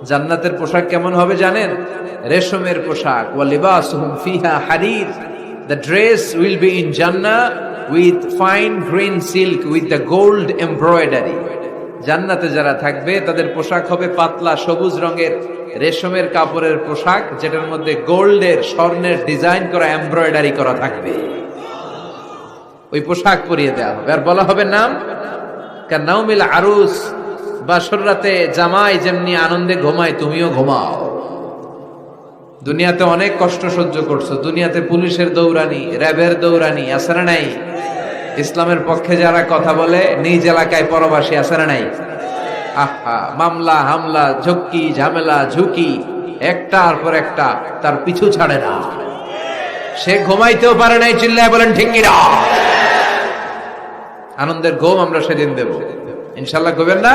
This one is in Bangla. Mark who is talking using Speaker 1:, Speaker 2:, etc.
Speaker 1: জান্নাতের পোশাক কেমন হবে জানেন? রেশমের পোশাক। ওয়া লিবাসুহুম ফিহা হারির। The dress will be in Jannah with fine green silk with the gold embroidery. জান্নাতে যারা থাকবে তাদের পোশাক হবে পাতলা সবুজ রঙের রেশমের কাপড়ের পোশাক, যেটার মধ্যে গোল্ডের স্বর্ণের ডিজাইন করা এমব্রয়ডারি করা থাকবে। ওই পোশাক পরিয়ে দেওয়া হবে আর বলা হবে নাম কান্নাউমিল আরুস। বাসর রাতে জামাই যেমনি আনন্দে ঘুমায় তুমিও ঘুমাও। দুনিয়াতে অনেক কষ্ট সহ্য করছো, দুনিয়াতে পুলিশের দৌড়ানি, র্যাবের দৌড়ানি আছে না নাই? ইসলামের পক্ষে যারা কথা বলে নিজ এলাকায় পরবাসী আছে না নাই? আহা, মামলা হামলা ঝক্কি ঝামেলা ঝুঁকি একটার পর একটা, তার পিছু ছাড়ে না। সে ঘুমাইতেও পারে নাই, চিল্লায় বলেন ঠিক কিনা? আনন্দের ঘুম আমরা সেদিন দেব ইনশাল্লাহ, করবেন না?